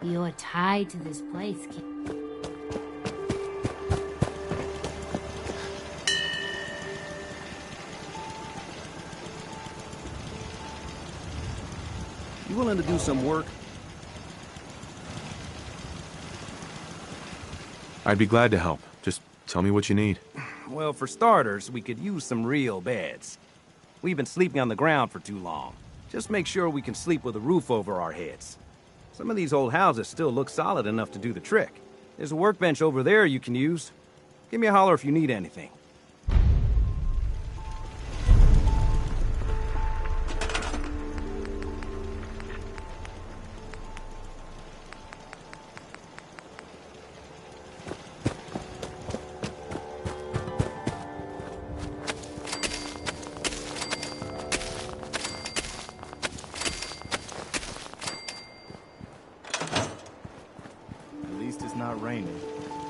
You're tied to this place, kid. You willing to do some work? I'd be glad to help. Just tell me what you need. Well, for starters, we could use some real beds. We've been sleeping on the ground for too long. Just make sure we can sleep with a roof over our heads. Some of these old houses still look solid enough to do the trick. There's a workbench over there you can use. Give me a holler if you need anything. At least it's not raining.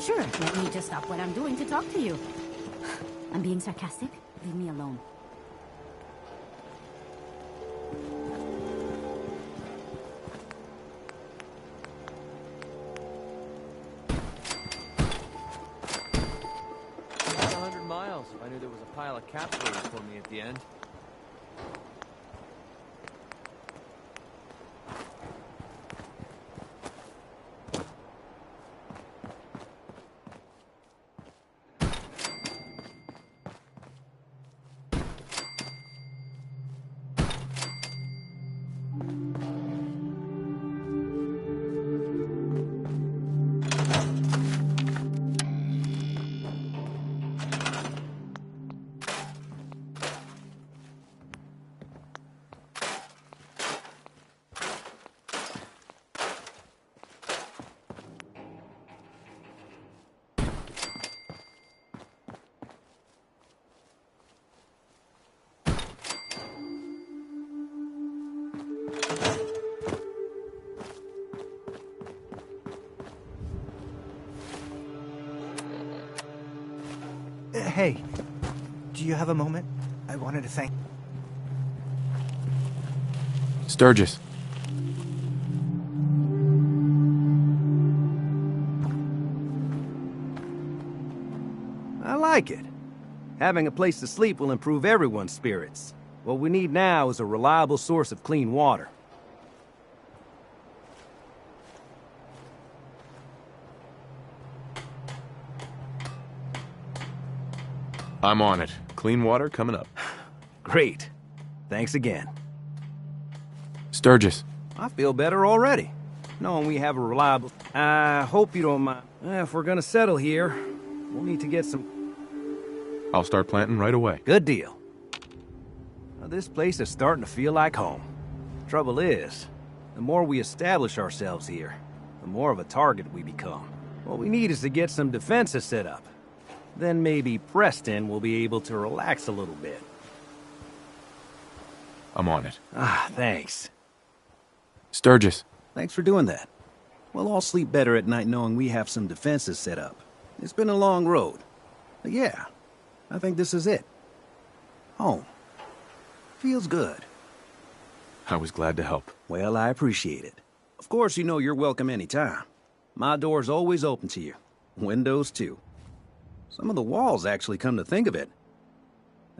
Sure, let me just stop what I'm doing to talk to you. I'm being sarcastic. Leave me alone. About 100 miles if I knew there was a pile of caps waiting for me at the end. Hey, do you have a moment? I wanted to thank... Sturgis. I like it. Having a place to sleep will improve everyone's spirits. What we need now is a reliable source of clean water. I'm on it. Clean water coming up. Great. Thanks again. Sturgis. I feel better already, knowing we have a reliable... I hope you don't mind. If we're gonna settle here, we'll need to get some... I'll start planting right away. Good deal. Now, this place is starting to feel like home. Trouble is, the more we establish ourselves here, the more of a target we become. What we need is to get some defenses set up. Then maybe Preston will be able to relax a little bit. I'm on it. Thanks. Sturgis. Thanks for doing that. We'll all sleep better at night knowing we have some defenses set up. It's been a long road. But yeah, I think this is it. Home. Feels good. I was glad to help. Well, I appreciate it. Of course, you know you're welcome anytime. My door's always open to you. Windows, too. Some of the walls actually come to think of it.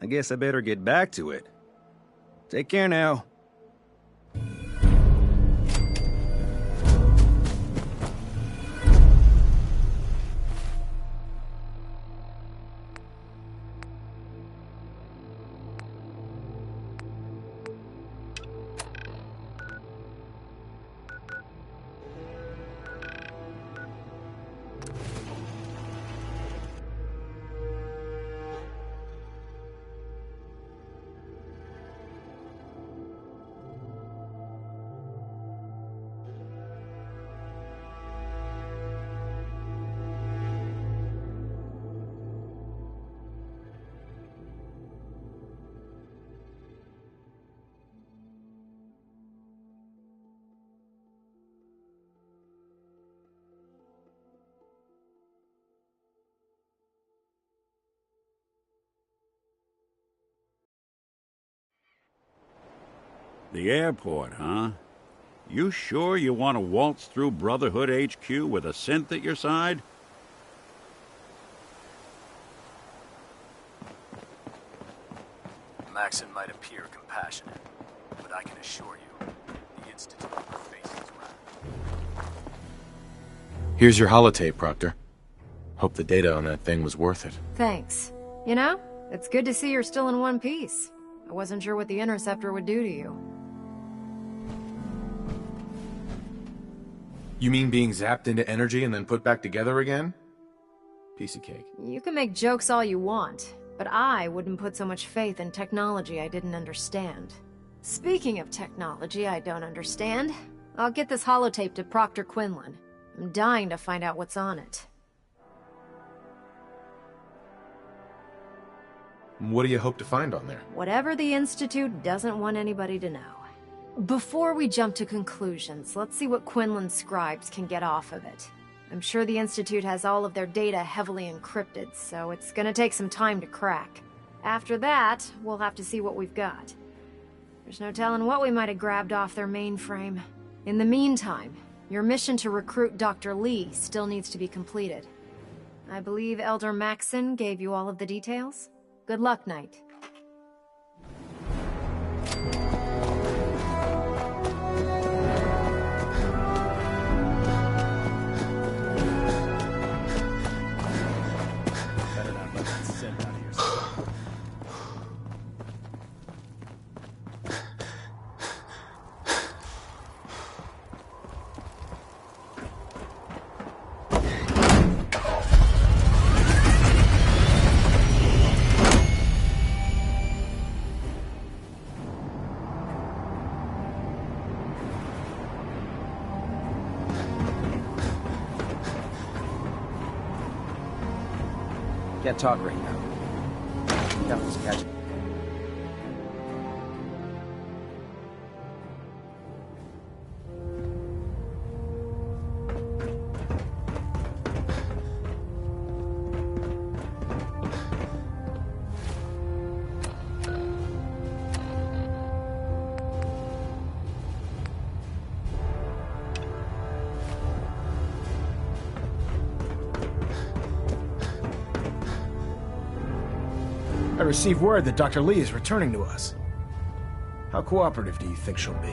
I guess I better get back to it. Take care now. The airport, huh? You sure you want to waltz through Brotherhood HQ with a synth at your side? Maxon might appear compassionate, but I can assure you, the Institute faces wrath. Here's your holotape, Proctor. Hope the data on that thing was worth it. Thanks. You know, it's good to see you're still in one piece. I wasn't sure what the Interceptor would do to you. You mean being zapped into energy and then put back together again? Piece of cake. You can make jokes all you want, but I wouldn't put so much faith in technology I didn't understand. Speaking of technology I don't understand, I'll get this holotape to Proctor Quinlan. I'm dying to find out what's on it. What do you hope to find on there? Whatever the Institute doesn't want anybody to know. Before we jump to conclusions, let's see what Quinlan's scribes can get off of it. I'm sure the Institute has all of their data heavily encrypted, so it's gonna take some time to crack. After that, we'll have to see what we've got. There's no telling what we might have grabbed off their mainframe. In the meantime, your mission to recruit Dr. Lee still needs to be completed. I believe Elder Maxon gave you all of the details? Good luck, Knight. Can't talk right now. Nothing's catching. I received word that Dr. Lee is returning to us. How cooperative do you think she'll be?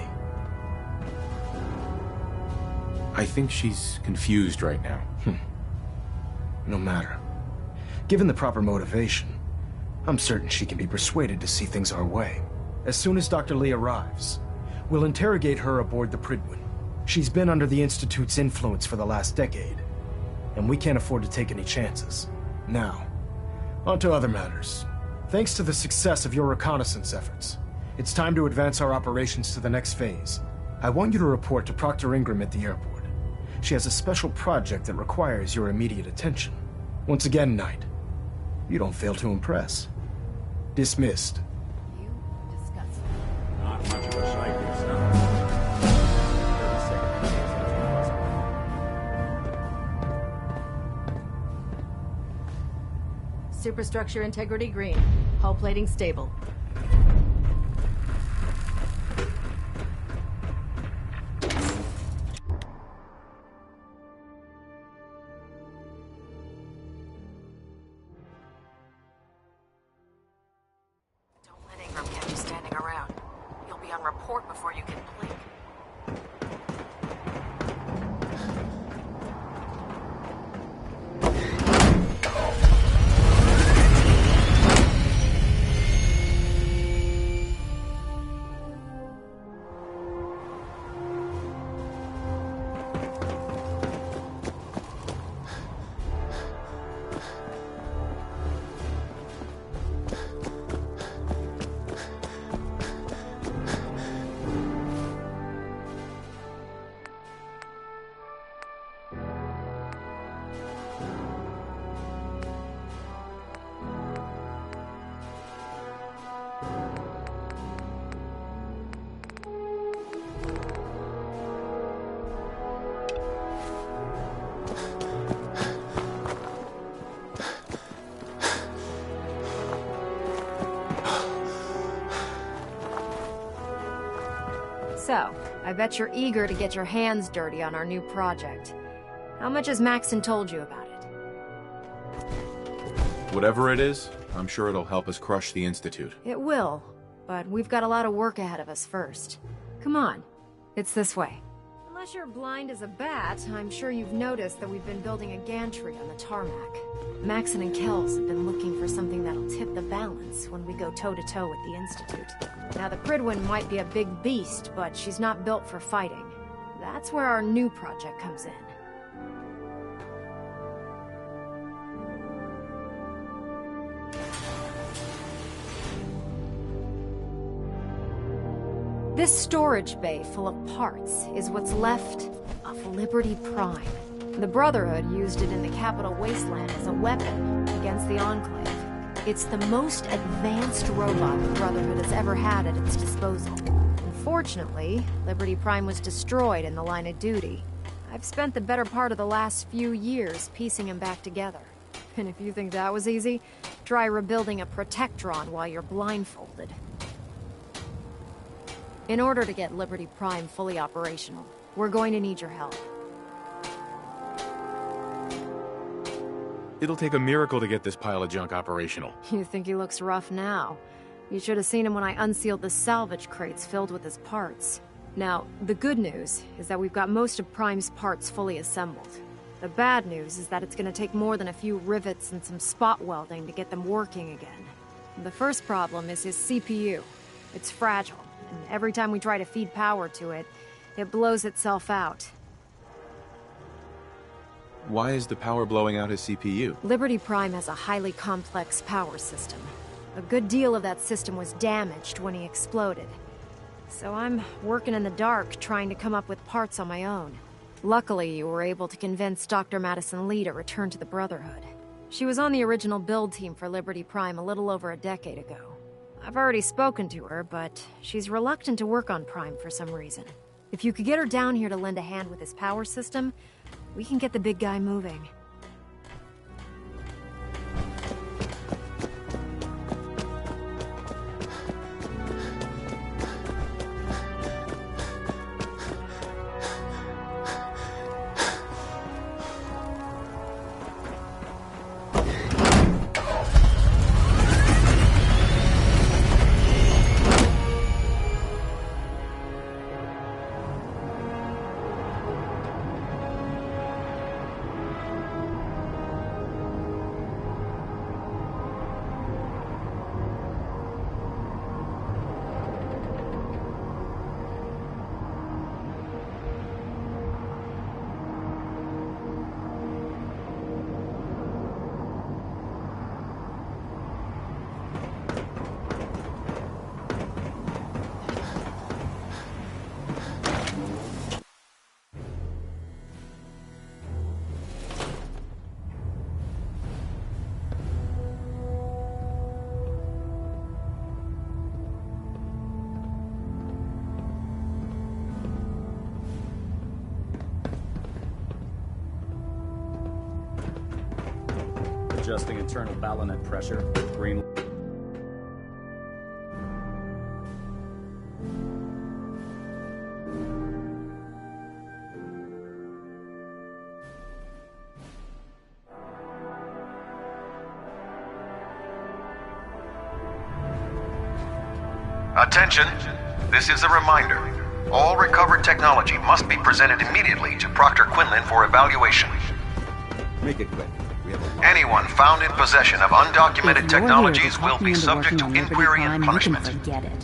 I think she's confused right now. No matter. Given the proper motivation, I'm certain she can be persuaded to see things our way. As soon as Dr. Lee arrives, we'll interrogate her aboard the Prydwen. She's been under the Institute's influence for the last decade, and we can't afford to take any chances. Now, on to other matters. Thanks to the success of your reconnaissance efforts, it's time to advance our operations to the next phase. I want you to report to Proctor Ingram at the airport. She has a special project that requires your immediate attention. Once again, Knight, you don't fail to impress. Dismissed. You disgust me. Not much of a sight yourself. Superstructure integrity green. Hull plating stable. Don't let Ingram catch you standing around. You'll be on report before you can blink. So, I bet you're eager to get your hands dirty on our new project. How much has Maxon told you about it? Whatever it is, I'm sure it'll help us crush the Institute. It will, but we've got a lot of work ahead of us first. Come on, it's this way. Unless you're blind as a bat, I'm sure you've noticed that we've been building a gantry on the tarmac. Maxon and Kells have been looking for something that'll tip the balance when we go toe-to-toe with the Institute. Now, the Prydwen might be a big beast, but she's not built for fighting. That's where our new project comes in. This storage bay full of parts is what's left of Liberty Prime. The Brotherhood used it in the Capital Wasteland as a weapon against the Enclave. It's the most advanced robot the Brotherhood has ever had at its disposal. Unfortunately, Liberty Prime was destroyed in the line of duty. I've spent the better part of the last few years piecing him back together. And if you think that was easy, try rebuilding a Protectron while you're blindfolded. In order to get Liberty Prime fully operational, we're going to need your help. It'll take a miracle to get this pile of junk operational. You think he looks rough now? You should have seen him when I unsealed the salvage crates filled with his parts. Now, the good news is that we've got most of Prime's parts fully assembled. The bad news is that it's going to take more than a few rivets and some spot welding to get them working again. The first problem is his CPU. It's fragile. And every time we try to feed power to it, it blows itself out. Why is the power blowing out his CPU? Liberty Prime has a highly complex power system. A good deal of that system was damaged when he exploded. So I'm working in the dark, trying to come up with parts on my own. Luckily, you were able to convince Dr. Madison Lee to return to the Brotherhood. She was on the original build team for Liberty Prime a little over a decade ago. I've already spoken to her, but she's reluctant to work on Prime for some reason. If you could get her down here to lend a hand with his power system, we can get the big guy moving. Adjusting internal ballonnet pressure. Green. Attention! This is a reminder. All recovered technology must be presented immediately to Proctor Quinlan for evaluation. Make it quick. Anyone found in possession of undocumented technologies will be subject to inquiry and punishment. You can forget it.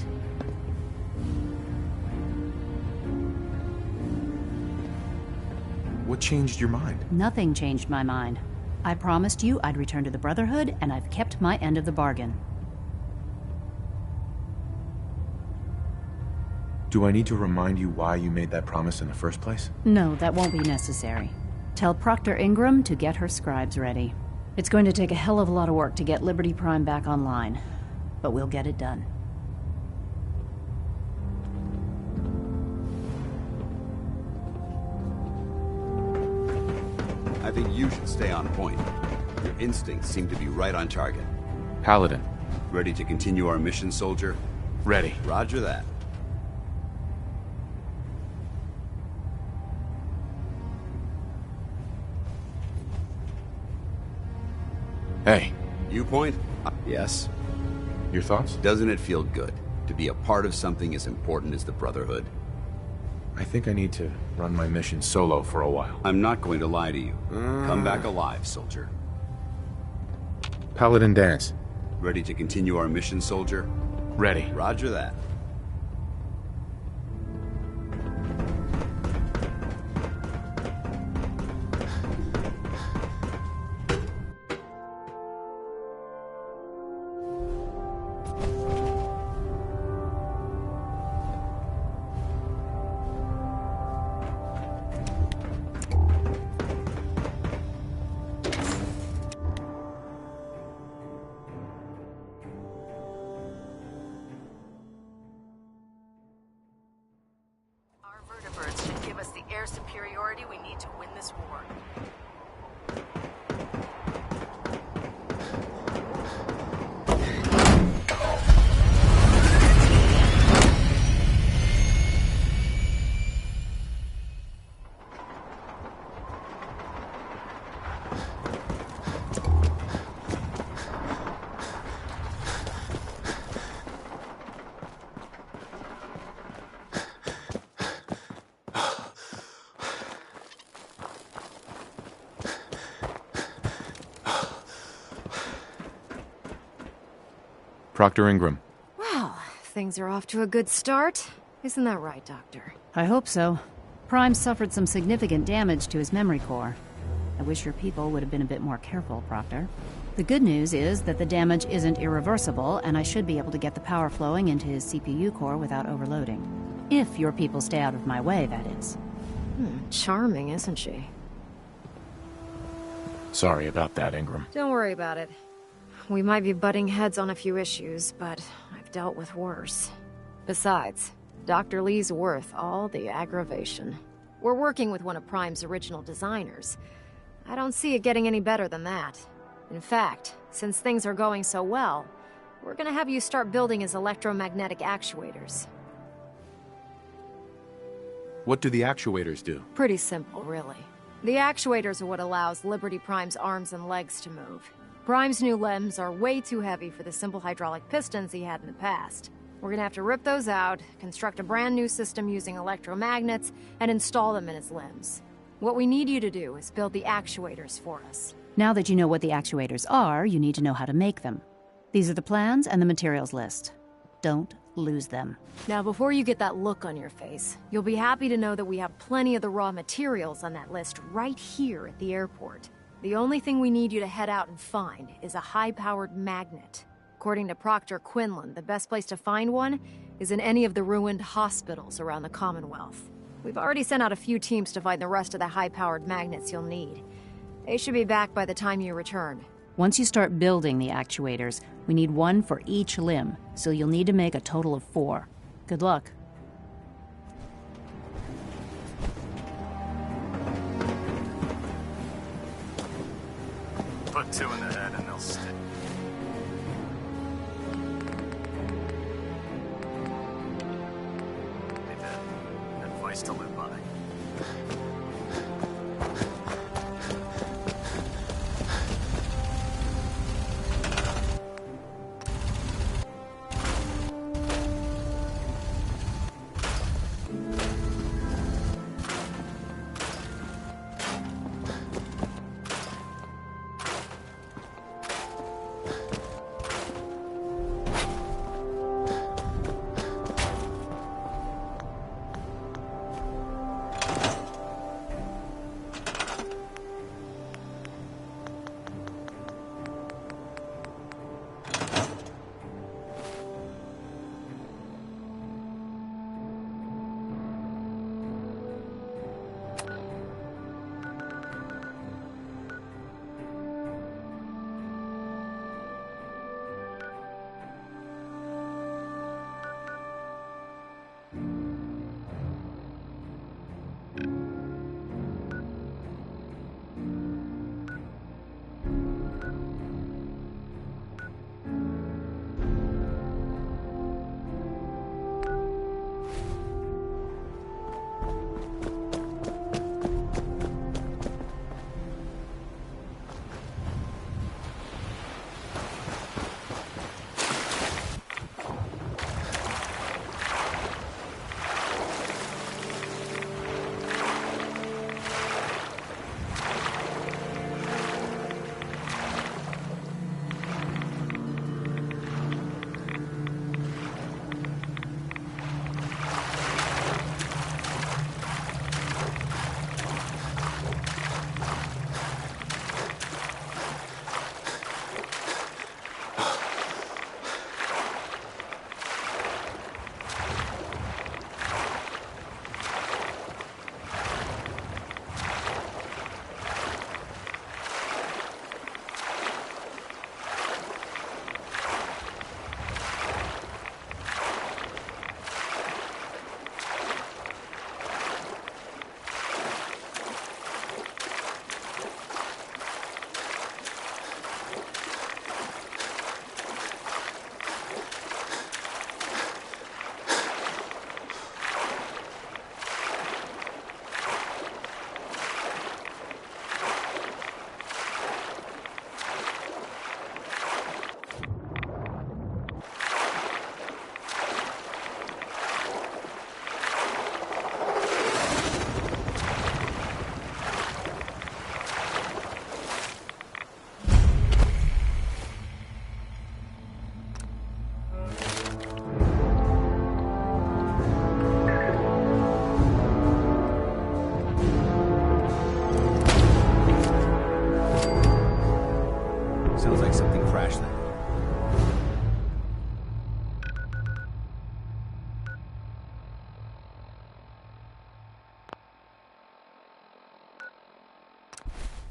What changed your mind? Nothing changed my mind. I promised you I'd return to the Brotherhood, and I've kept my end of the bargain. Do I need to remind you why you made that promise in the first place? No, that won't be necessary. Tell Proctor Ingram to get her scribes ready. It's going to take a hell of a lot of work to get Liberty Prime back online, but we'll get it done. I think you should stay on point. Your instincts seem to be right on target. Paladin. Ready to continue our mission, soldier? Ready. Roger that. Hey, Viewpoint? Yes? your thoughts? Doesn't it feel good to be a part of something as important as the Brotherhood? I think I need to run my mission solo for a while. I'm not going to lie to you. Come back alive, soldier. Paladin Danse. Ready to continue our mission, soldier? Ready. Roger that. Our vertebrates should give us the air superiority we need to win this war. Proctor Ingram. Well, things are off to a good start. Isn't that right, Doctor? I hope so. Prime suffered some significant damage to his memory core. I wish your people would have been a bit more careful, Proctor. The good news is that the damage isn't irreversible, and I should be able to get the power flowing into his CPU core without overloading. If your people stay out of my way, that is. Charming, isn't she? Sorry about that, Ingram. Don't worry about it. We might be butting heads on a few issues, but I've dealt with worse. Besides, Dr. Lee's worth all the aggravation. We're working with one of Prime's original designers. I don't see it getting any better than that. In fact, since things are going so well, we're gonna have you start building his electromagnetic actuators. What do the actuators do? Pretty simple, really. The actuators are what allows Liberty Prime's arms and legs to move. Prime's new limbs are way too heavy for the simple hydraulic pistons he had in the past. We're gonna have to rip those out, construct a brand new system using electromagnets, and install them in his limbs. What we need you to do is build the actuators for us. Now that you know what the actuators are, you need to know how to make them. These are the plans and the materials list. Don't lose them. Now, before you get that look on your face, you'll be happy to know that we have plenty of the raw materials on that list right here at the airport. The only thing we need you to head out and find is a high-powered magnet. According to Proctor Quinlan, the best place to find one is in any of the ruined hospitals around the Commonwealth. We've already sent out a few teams to find the rest of the high-powered magnets you'll need. They should be back by the time you return. Once you start building the actuators, we need one for each limb, so you'll need to make a total of 4. Good luck. Put 2 in the head and they'll stick. Hey, Dad. Advice to live by.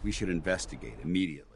We should investigate immediately.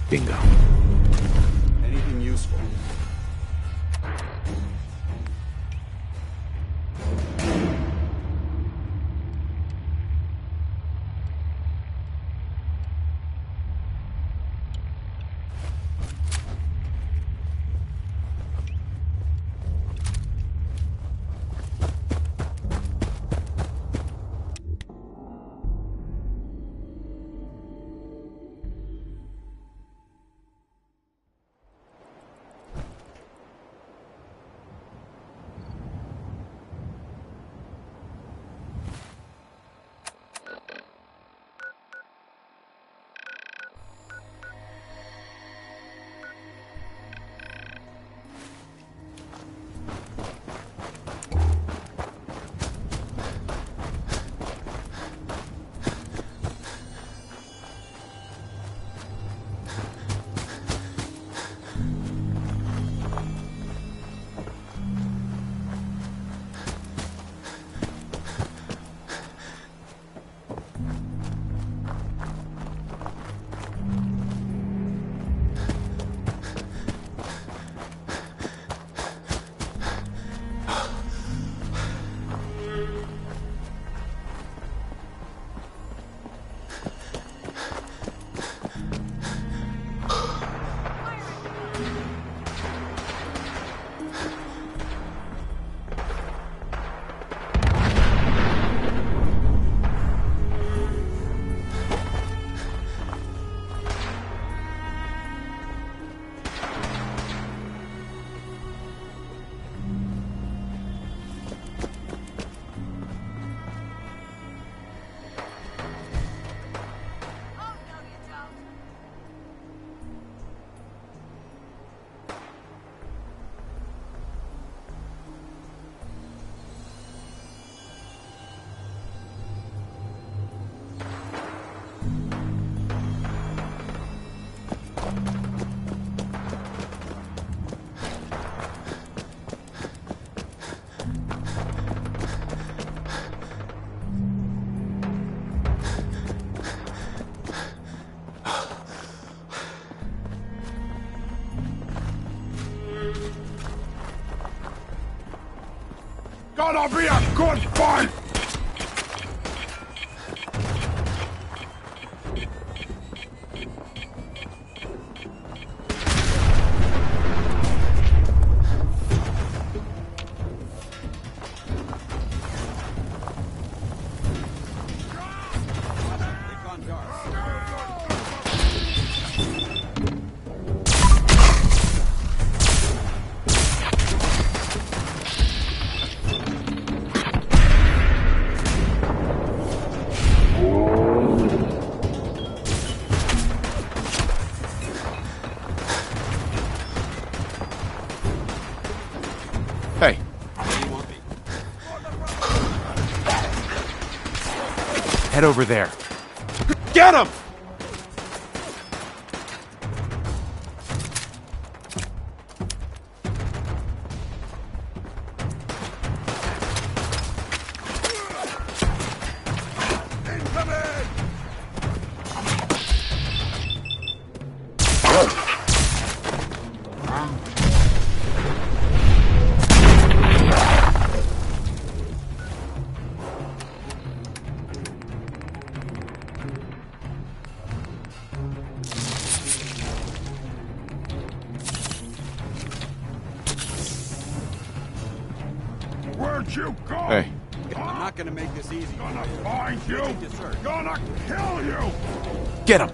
Bingo. Anything useful? Gonna be a good fight! Head over there. Get him! Where'd you go? Hey. I'm not gonna make this easy. Gonna find you. Gonna kill you. Get him!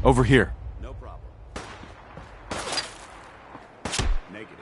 Over here. No problem. Negative.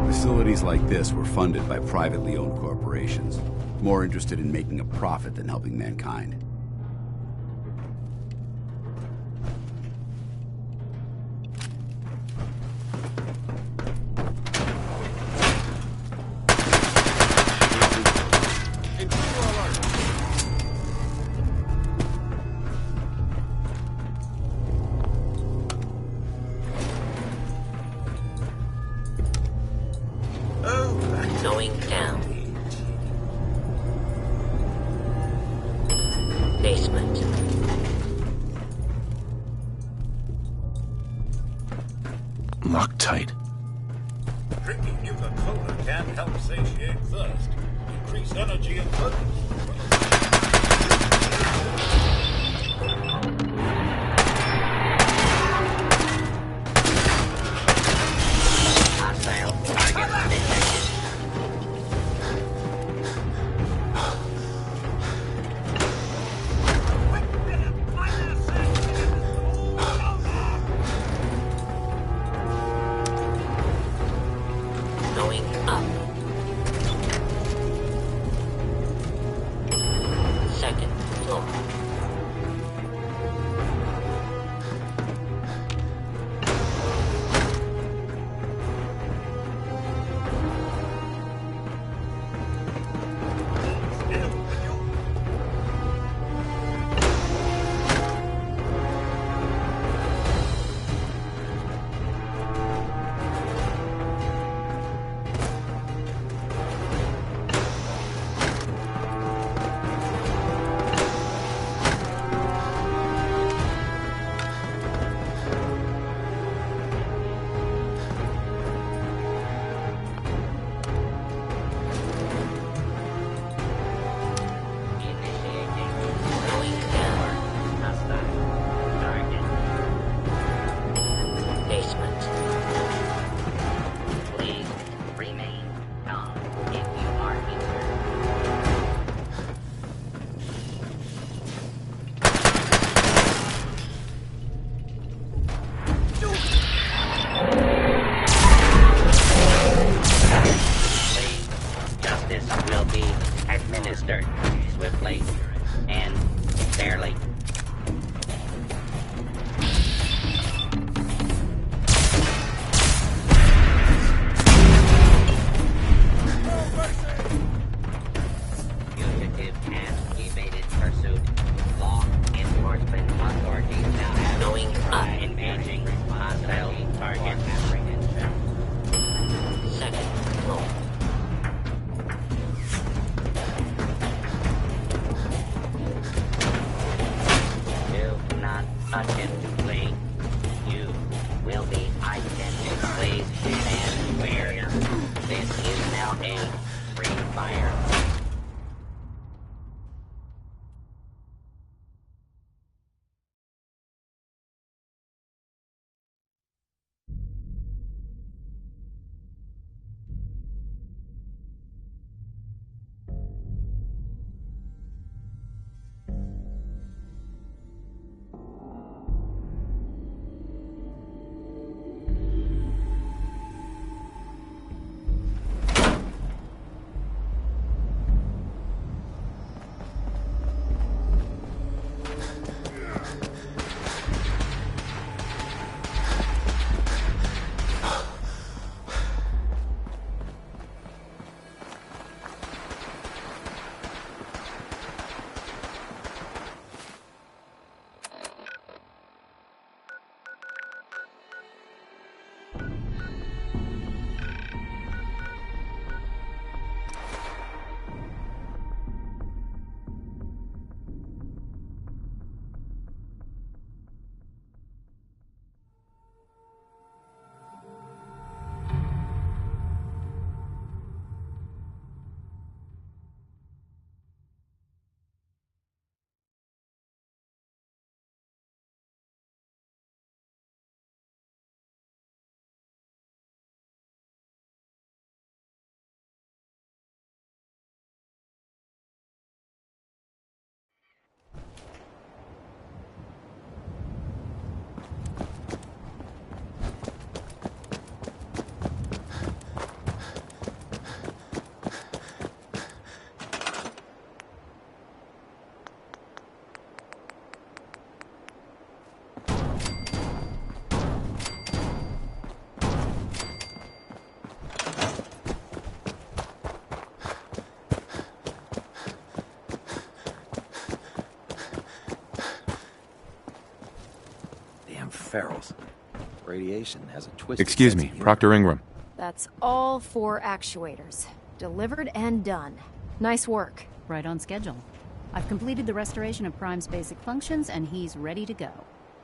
Facilities like this were funded by privately owned corporations, more interested in making a profit than helping mankind. Going down. Basement. Loctite. Drinking Nuka-Cola can help satiate thirst, increase energy and focus. Going up. attentively. You will be attentively stand where. This is now a free fire. Ferals. Radiation has a twist. Excuse me, Proctor Ingram. That's all 4 actuators. Delivered and done. Nice work. Right on schedule. I've completed the restoration of Prime's basic functions, and he's ready to go.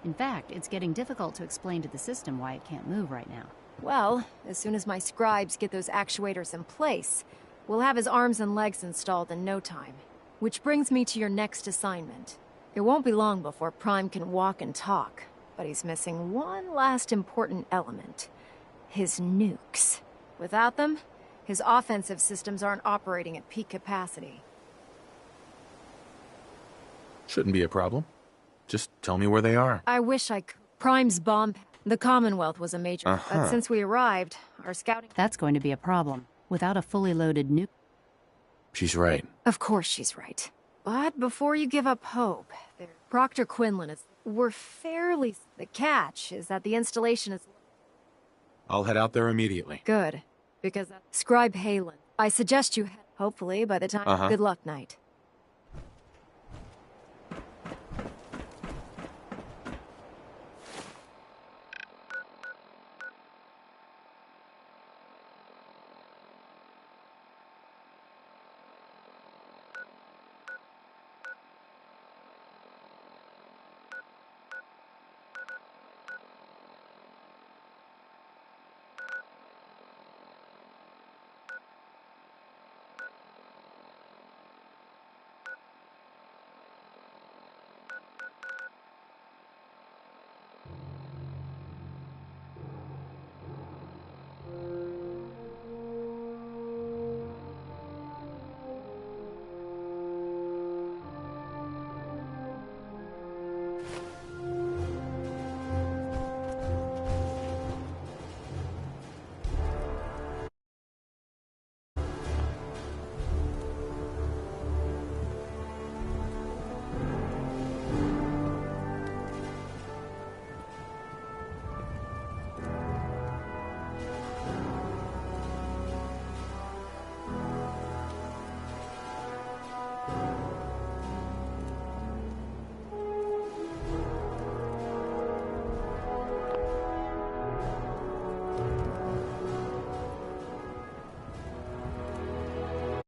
In fact, it's getting difficult to explain to the system why it can't move right now. Well, as soon as my scribes get those actuators in place, we'll have his arms and legs installed in no time. Which brings me to your next assignment. It won't be long before Prime can walk and talk. But he's missing one last important element. His nukes. Without them, his offensive systems aren't operating at peak capacity. Shouldn't be a problem. Just tell me where they are. I wish I could. Prime's bomb... The Commonwealth was a major... But since we arrived, our scouting... That's going to be a problem. Without a fully loaded nuke... She's right. Of course she's right. But before you give up hope, Proctor Quinlan is... We're fairly... The catch is that the installation is... I'll head out there immediately. Good. Because Scribe Haylen, I suggest you... Hopefully, by the time... Good luck, Knight.